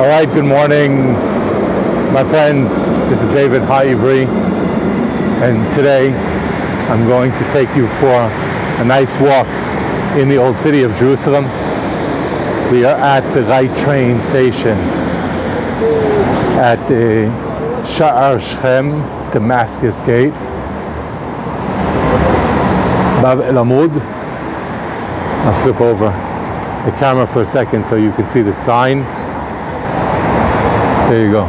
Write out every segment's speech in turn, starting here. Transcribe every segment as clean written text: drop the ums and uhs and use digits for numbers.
Alright, good morning, my friends. This is David Ha'ivri, and today I'm going to take you for a nice walk in the old city of Jerusalem. We are at the right train station at Sha'ar Shechem, Damascus Gate, Bab El Amud. I'll flip over the camera for a second so you can see the sign. There you go.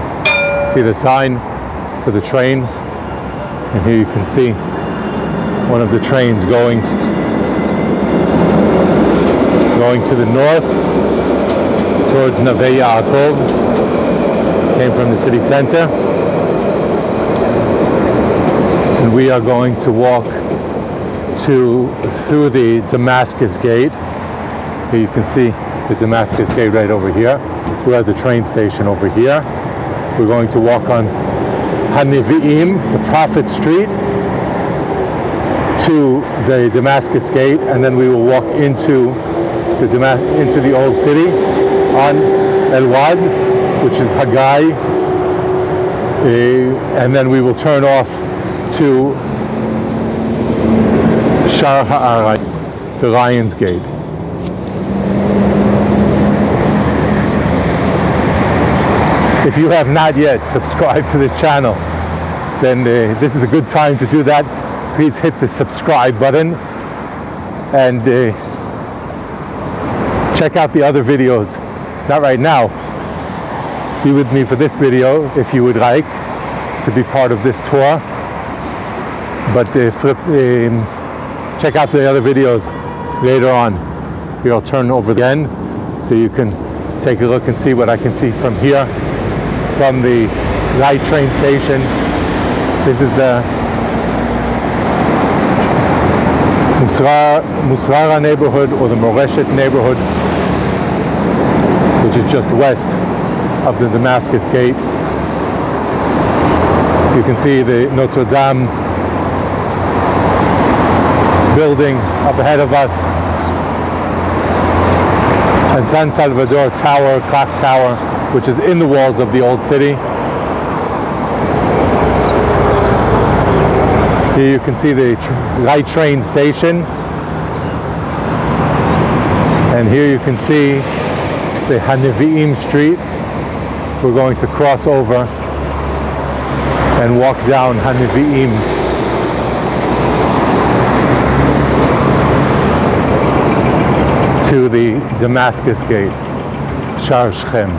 See the sign for the train, and here you can see one of the trains going to the north towards Neve Yaakov. Came from the city center, and we are going to walk through the Damascus Gate. Here you can see the Damascus Gate right over here. We're at the train station over here. We're going to walk on Hanevi'im, the Prophet Street, to the Damascus Gate, and then we will walk into the old city on El Wad, which is Haggai, and then we will turn off to Shar Ha'arai, the Lion's Gate. If you have not yet subscribed to the channel, then this is a good time to do that. Please hit the subscribe button and check out the other videos. Not right now. Be with me for this video if you would like to be part of this tour. But check out the other videos later on. Here I'll turn over again so you can take a look and see what I can see from here. From the light train station. This is the Musrara neighborhood, or the Moreshet neighborhood, which is just west of the Damascus Gate. You can see the Notre Dame building up ahead of us, and San Salvador Tower, clock tower, which is in the walls of the old city. Here you can see the light train station, and here you can see the Hanevi'im Street. We're going to cross over and walk down Hanevi'im to the Damascus Gate, Sha'ar Shechem.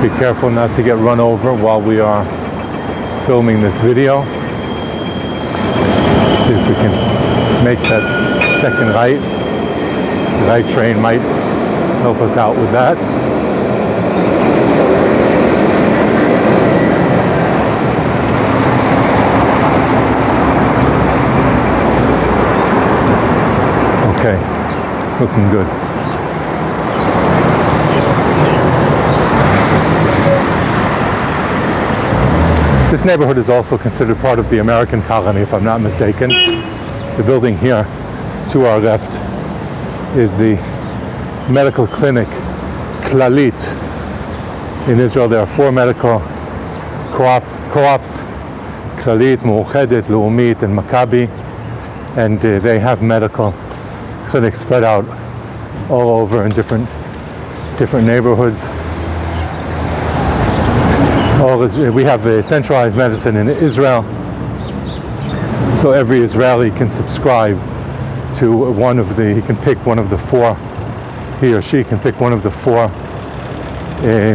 Be careful not to get run over while we are filming this video. Let's see if we can make that second right. The right train might help us out with that. Okay, looking good. This neighborhood is also considered part of the American colony, if I'm not mistaken. The building here to our left is the medical clinic Klalit. In Israel there are 4 medical co-ops, Klalit, Meuchedet, Leumit, and Maccabi, and they have medical clinics spread out all over in different neighborhoods. We have a centralized medicine in Israel, so every Israeli can subscribe to he can pick one of the 4, he or she can pick one of the 4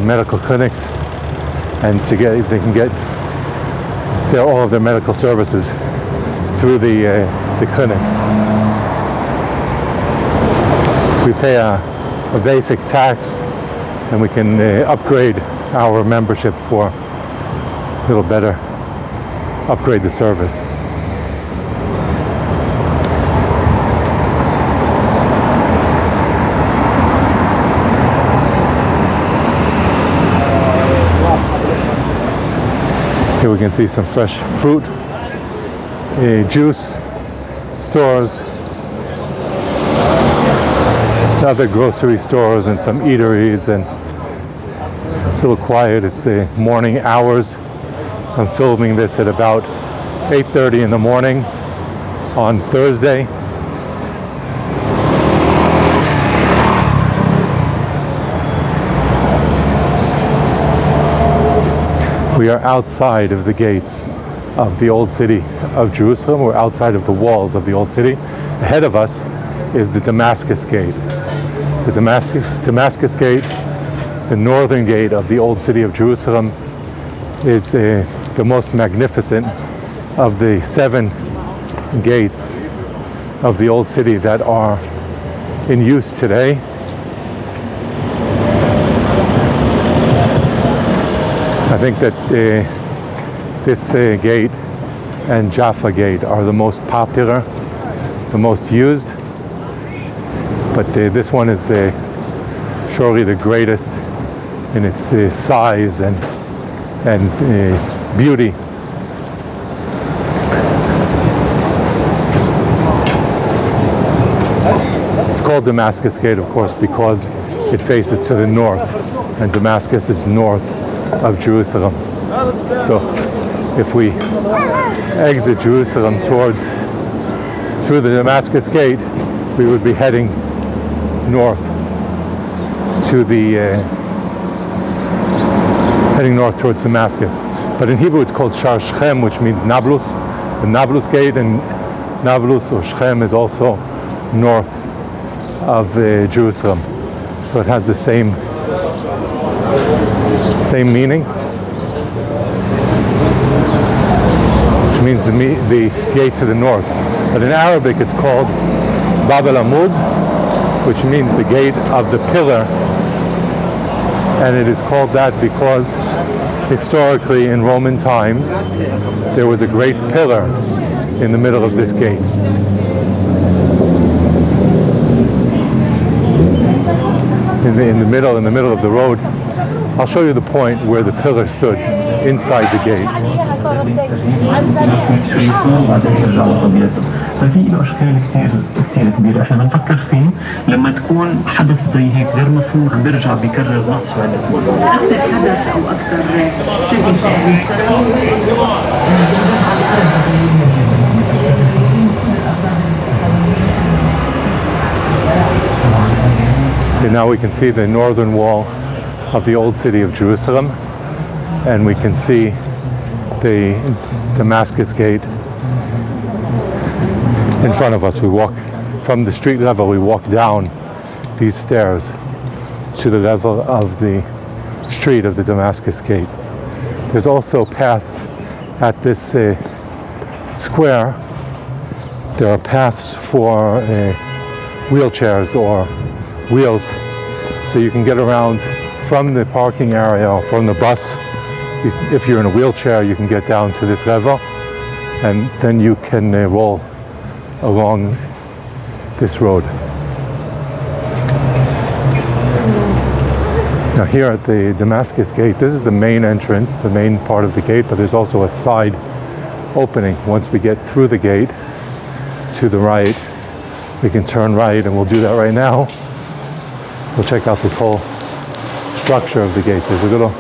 medical clinics, and they can get all of their medical services through the clinic. We pay a basic tax, and we can upgrade our membership for a little better, upgrade the service. Here we can see some fresh fruit juice stores, other grocery stores, and some eateries, and a little quiet. It's morning hours. I'm filming this at about 8:30 in the morning on Thursday. We are outside of the gates of the old city of Jerusalem. We're outside of the walls of the old city. Ahead of us is the Damascus Gate. The Damascus Gate, the northern gate of the old city of Jerusalem, is the most magnificent of the 7 gates of the old city that are in use today. I think that this gate and Jaffa Gate are the most popular, the most used, but this one is surely the greatest in its size and beauty. It's called Damascus Gate, of course, because it faces to the north, and Damascus is north of Jerusalem. So if we exit Jerusalem through the Damascus Gate, we would be heading north to heading north towards Damascus. But in Hebrew it's called Shar Shechem, which means Nablus, the Nablus Gate, and Nablus or Shechem is also north of Jerusalem. So it has the same meaning, which means the gate to the north. But in Arabic it's called Bab al-Amud, which means the gate of the pillar, and it is called that because historically in Roman times there was a great pillar in the middle of this gate. In the middle of the road. I'll show you the point where the pillar stood inside the gate. ففي له اشكال كثير كبيره احنا بنفكر فيه لما تكون حدث زي هيك غير مفهوم عم بيرجع بيكرر نفسه عده مرات. اكثر حدث او اكثر And now we can see the northern wall of the old city of Jerusalem, and we can see the Damascus Gate in front of us. We walk from the street level, we walk down these stairs to the level of the street of the Damascus Gate. There's also paths at this square. There are paths for wheelchairs or wheels, so you can get around from the parking area or from the bus. If you're in a wheelchair, you can get down to this level, and then you can roll along this road. Now here at the Damascus Gate, this is the main entrance, the main part of the gate, but there's also a side opening. Once we get through the gate to the right, we can turn right, and we'll do that right now. We'll check out this whole structure of the gate. There's a little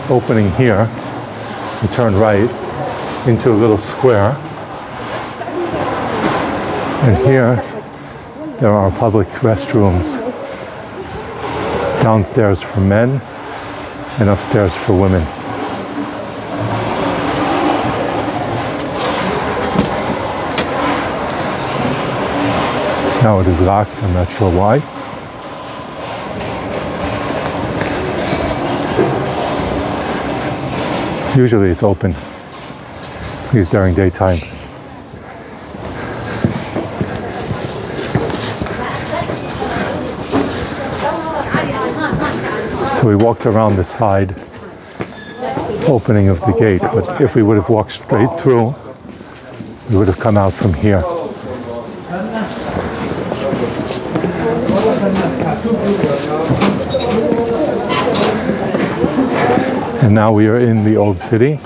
opening here. We turn right into a little square. And here there are public restrooms, downstairs for men and upstairs for women. Now it is locked, I'm not sure why. Usually it's open, at least during daytime. So we walked around the side opening of the gate, but if we would have walked straight through, we would have come out from here. And now we are in the old city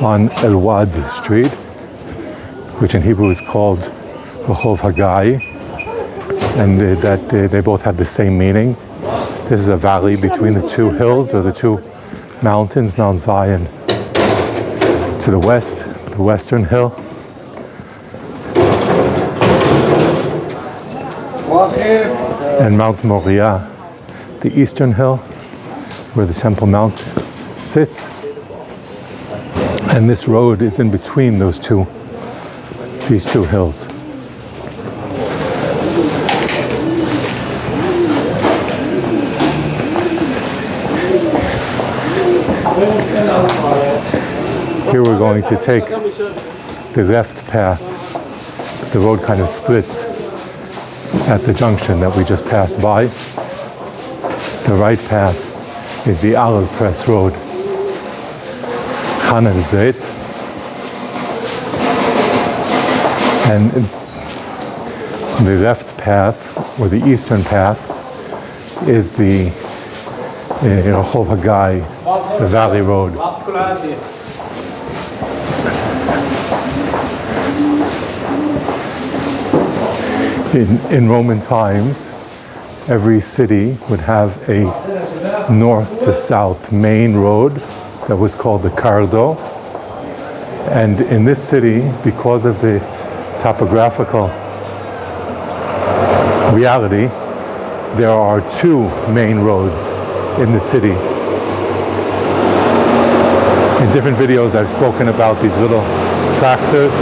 on El Wad Street. which in Hebrew is called Rehov Hagai, and they both have the same meaning. This is a valley between the two hills, or the two mountains, Mount Zion to the west, the western hill, and Mount Moriah, the eastern hill, where the Temple Mount sits. And this road is in between these two hills. Here we're going to take the left path. The road kind of splits at the junction that we just passed by. The right path is the Olive Press Road, Hanan Zait. And the left path, or the eastern path, is the Rehov Hagai, the Valley Road. In Roman times, every city would have a north to south main road that was called the Cardo. And in this city, because of the topographical reality, there are two main roads in the city. In different videos, I've spoken about these little tractors.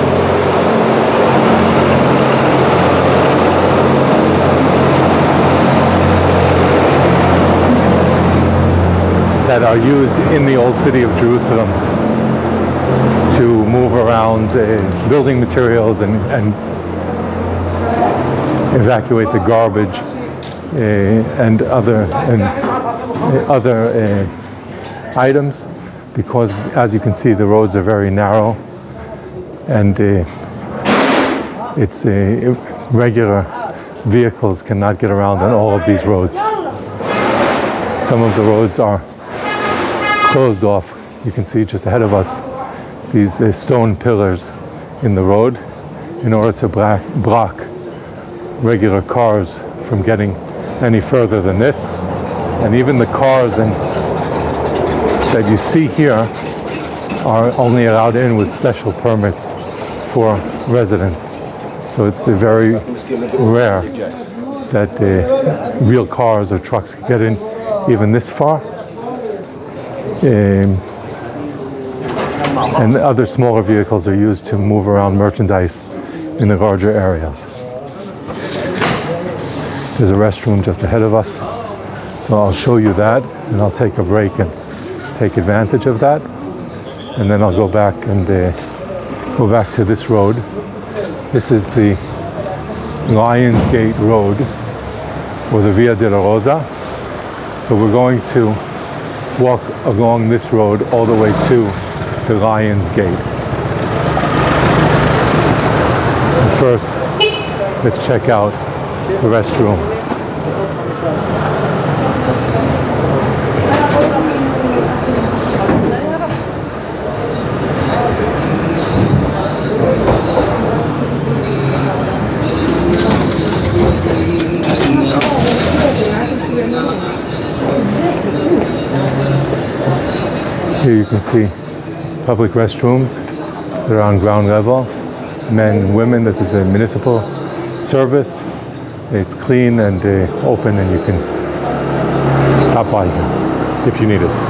That are used in the old city of Jerusalem to move around building materials and evacuate the garbage and other items, because as you can see, the roads are very narrow, and regular vehicles cannot get around on all of these roads. Some of the roads are closed off. You can see just ahead of us these stone pillars in the road in order to block regular cars from getting any further than this. And even the cars that you see here are only allowed in with special permits for residents. So it's very rare that real cars or trucks can get in even this far. And other smaller vehicles are used to move around merchandise in the larger areas. There's a restroom just ahead of us, so I'll show you that, and I'll take a break and take advantage of that, and then I'll go back to this road. This is the Lions Gate Road, or the Via Dolorosa. So we're going to walk along this road all the way to the Lions Gate. And first, let's check out the restroom. Here you can see public restrooms. They're on ground level. Men and women, this is a municipal service. It's clean and open, and you can stop by here if you need it.